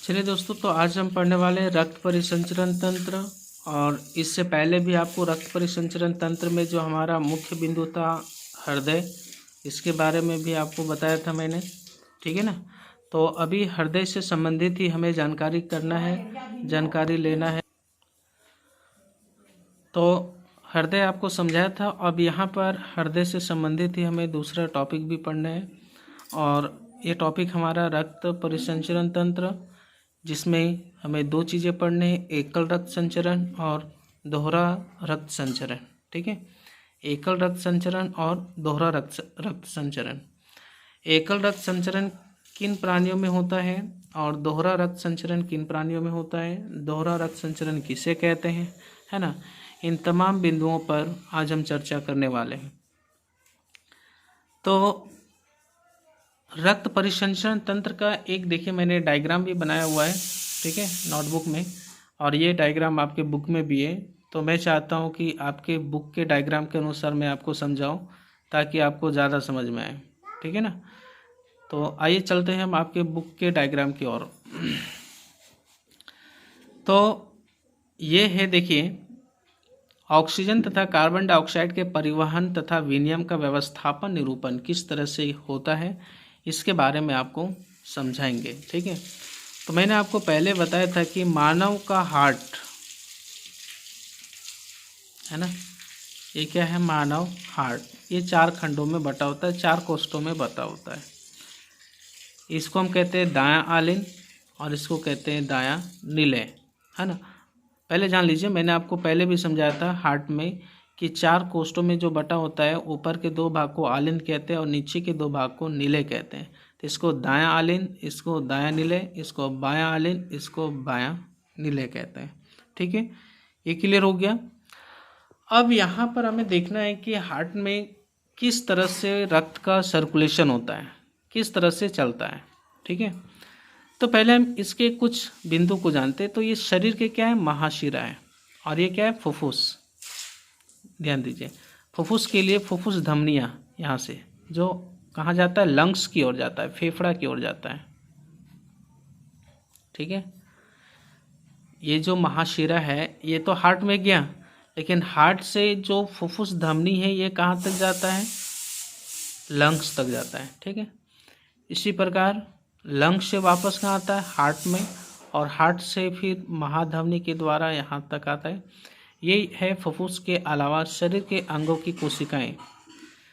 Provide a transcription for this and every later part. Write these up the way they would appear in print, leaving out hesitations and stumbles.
चलिए दोस्तों, तो आज हम पढ़ने वाले हैं रक्त परिसंचरण तंत्र। और इससे पहले भी आपको रक्त परिसंचरण तंत्र में जो हमारा मुख्य बिंदु था हृदय, इसके बारे में भी आपको बताया था मैंने, ठीक है ना। तो अभी हृदय से संबंधित ही हमें जानकारी करना है, जानकारी लेना है। तो हृदय आपको समझाया था। अब यहाँ पर हृदय से संबंधित ही हमें दूसरा टॉपिक भी पढ़ना है, और ये टॉपिक हमारा रक्त परिसंचरण तंत्र, जिसमें हमें दो चीज़ें पढ़ने हैं, एकल रक्त संचरण और दोहरा रक्त संचरण। ठीक है, एकल रक्त संचरण और दोहरा रक्त संचरण। एकल रक्त संचरण किन प्राणियों में होता है और दोहरा रक्त संचरण किन प्राणियों में होता है, दोहरा रक्त संचरण किसे कहते हैं, है ना। इन तमाम बिंदुओं पर आज हम चर्चा करने वाले हैं। तो रक्त परिसंचरण तंत्र का एक देखिए मैंने डायग्राम भी बनाया हुआ है, ठीक है, नोटबुक में, और ये डायग्राम आपके बुक में भी है। तो मैं चाहता हूँ कि आपके बुक के डायग्राम के अनुसार मैं आपको समझाऊँ ताकि आपको ज़्यादा समझ में आए, ठीक है ना। तो आइए चलते हैं हम आपके बुक के डायग्राम की ओर। तो ये है, देखिए, ऑक्सीजन तथा कार्बन डाइऑक्साइड के परिवहन तथा विनिमय का व्यवस्थापन निरूपण किस तरह से होता है, इसके बारे में आपको समझाएंगे, ठीक है। तो मैंने आपको पहले बताया था कि मानव का हार्ट है ना, ये क्या है, मानव हार्ट, ये 4 खंडों में बटा होता है, 4 कोष्ठों में बटा होता है। इसको हम कहते हैं दायां आलिन और इसको कहते हैं दायां निलय, है ना। पहले जान लीजिए, मैंने आपको पहले भी समझाया था हार्ट में कि 4 कोष्ठों में जो बटा होता है, ऊपर के 2 भाग को आलिन कहते हैं और नीचे के 2 भाग को निलय कहते हैं। तो इसको दायां आलिन, इसको दायां निलय, इसको बायां आलिन, इसको बायां निलय कहते हैं, ठीक है। ये क्लियर हो गया। अब यहाँ पर हमें देखना है कि हार्ट में किस तरह से रक्त का सर्कुलेशन होता है, किस तरह से चलता है, ठीक है। तो पहले हम इसके कुछ बिंदु को जानते हैं। तो ये शरीर के क्या है, महाशिरा है, और ये क्या है, फुफ्फुस। ध्यान दीजिए, फुफ्फुस के लिए फुफ्फुस धमनियाँ यहाँ से जो कहाँ जाता है, लंग्स की ओर जाता है, फेफड़ा की ओर जाता है, ठीक है। ये जो महाशिरा है ये तो हार्ट में गया, लेकिन हार्ट से जो फुफ्फुस धमनी है ये कहाँ तक जाता है, लंग्स तक जाता है, ठीक है। इसी प्रकार लंग्स से वापस कहाँ आता है, हार्ट में, और हार्ट से फिर महाधमनी के द्वारा यहाँ तक आता है। ये है फुफ्फुस के अलावा शरीर के अंगों की कोशिकाएं,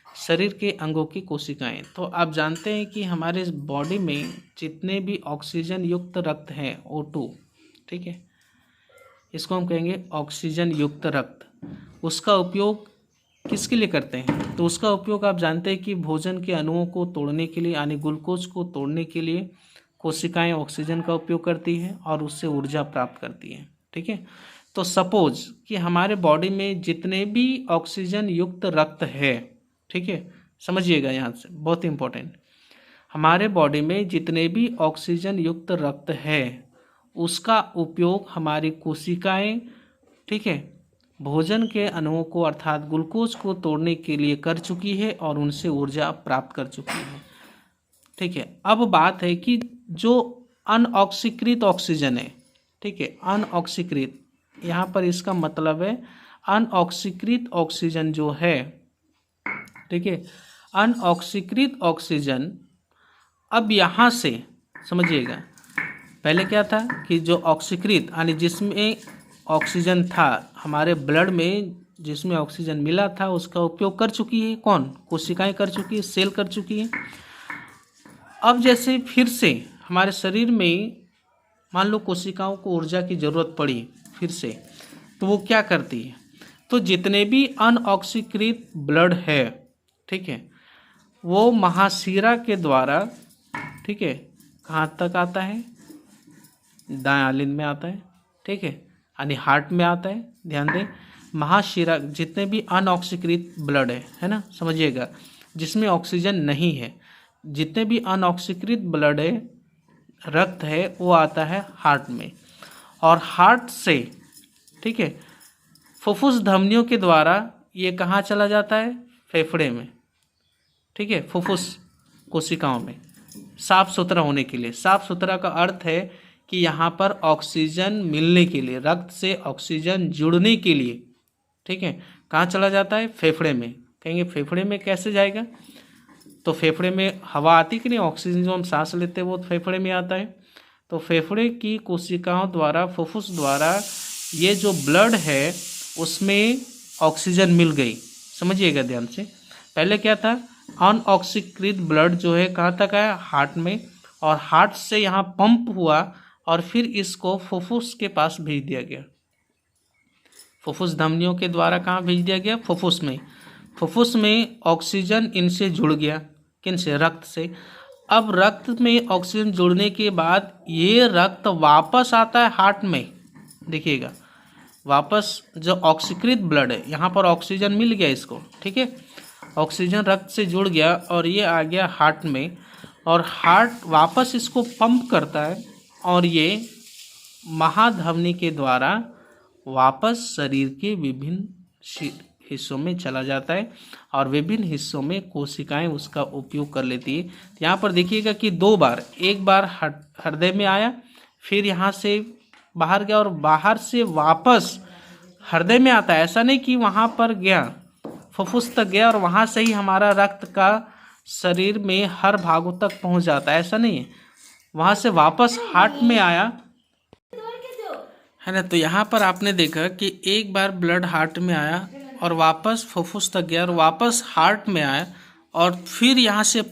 शरीर के अंगों की कोशिकाएं। तो आप जानते हैं कि हमारे बॉडी में जितने भी ऑक्सीजन युक्त रक्त हैं, O2, ठीक है, इसको हम कहेंगे ऑक्सीजन युक्त रक्त। उसका उपयोग किसके लिए करते हैं, तो उसका उपयोग आप जानते हैं कि भोजन के अणुओं को तोड़ने के लिए, यानी ग्लूकोज को तोड़ने के लिए कोशिकाएं ऑक्सीजन का उपयोग करती हैं और उससे ऊर्जा प्राप्त करती हैं, ठीक है। तो सपोज कि हमारे बॉडी में जितने भी ऑक्सीजन युक्त रक्त है, ठीक है, समझिएगा यहाँ से बहुत इंपॉर्टेंट, हमारे बॉडी में जितने भी ऑक्सीजन युक्त रक्त है उसका उपयोग हमारी कोशिकाएं, ठीक है, भोजन के अणुओं को अर्थात ग्लूकोज को तोड़ने के लिए कर चुकी है और उनसे ऊर्जा प्राप्त कर चुकी है, ठीक है। अब बात है कि जो अनऑक्सीकृत ऑक्सीजन है, ठीक है, अनऑक्सीकृत, यहाँ पर इसका मतलब है अनऑक्सीकृत ऑक्सीजन जो है, ठीक है, अनऑक्सीकृत ऑक्सीजन, अब यहाँ से समझिएगा, पहले क्या था कि जो ऑक्सीकृत यानी जिसमें ऑक्सीजन था, हमारे ब्लड में जिसमें ऑक्सीजन मिला था उसका उपयोग कर चुकी है कौन, कोशिकाएं कर चुकी है, सेल कर चुकी है। अब जैसे फिर से हमारे शरीर में मान लो कोशिकाओं को ऊर्जा की ज़रूरत पड़ी फिर से, तो वो क्या करती है, तो जितने भी अनऑक्सीकृत ब्लड है, ठीक है, वो महाशिरा के द्वारा, ठीक है, कहाँ तक आता है, दायां आलिन में आता है, ठीक है, यानी हार्ट में आता है। ध्यान दें, महाशिरा जितने भी अनऑक्सीकृत ब्लड है ना, समझिएगा, जिसमें ऑक्सीजन नहीं है, जितने भी अनऑक्सीकृत ब्लड है, रक्त है, वो आता है हार्ट में, और हार्ट से, ठीक है, फुफ्फुस धमनियों के द्वारा ये कहाँ चला जाता है, फेफड़े में, ठीक है, फुफ्फुस कोशिकाओं में, साफ सुथरा होने के लिए। साफ सुथरा का अर्थ है कि यहाँ पर ऑक्सीजन मिलने के लिए, रक्त से ऑक्सीजन जुड़ने के लिए, ठीक है, कहाँ चला जाता है? फेफड़े में। कहेंगे फेफड़े में कैसे जाएगा? तो फेफड़े में हवा आती कि नहीं, ऑक्सीजन जो हम सांस लेते हैं वो फेफड़े में आता है। तो फेफड़े की कोशिकाओं द्वारा, फुफ्फुस द्वारा ये जो ब्लड है उसमें ऑक्सीजन मिल गई। समझिएगा ध्यान से। पहले क्या था? अनऑक्सीकृत ब्लड जो है कहाँ तक आया? हार्ट में, और हार्ट से यहाँ पंप हुआ और फिर इसको फुफ्फुस के पास भेज दिया गया। फुफ्फुस धमनियों के द्वारा कहाँ भेज दिया गया? फुफ्फुस में। फुफ्फुस में ऑक्सीजन इनसे जुड़ गया, किन से? रक्त से। अब रक्त में ऑक्सीजन जुड़ने के बाद ये रक्त वापस आता है हार्ट में। देखिएगा, वापस जो ऑक्सीकृत ब्लड है, यहाँ पर ऑक्सीजन मिल गया इसको, ठीक है, ऑक्सीजन रक्त से जुड़ गया और ये आ गया हार्ट में, और हार्ट वापस इसको पंप करता है और ये महाधमनी के द्वारा वापस शरीर के विभिन्न हिस्सों में चला जाता है और विभिन्न हिस्सों में कोशिकाएं उसका उपयोग कर लेती है। यहाँ पर देखिएगा कि दो बार, एक बार हृदय में आया, फिर यहाँ से बाहर गया और बाहर से वापस हृदय में आता है। ऐसा नहीं कि वहाँ पर गया, फुफ्फुस तक गया और वहाँ से ही हमारा रक्त का शरीर में हर भागों तक पहुँच जाता है, ऐसा नहीं है। वहाँ से वापस हार्ट में आया, है ना। तो यहाँ पर आपने देखा कि एक बार ब्लड हार्ट में आया और वापस फुफ्फुस तक गया और वापस हार्ट में आया और फिर यहाँ से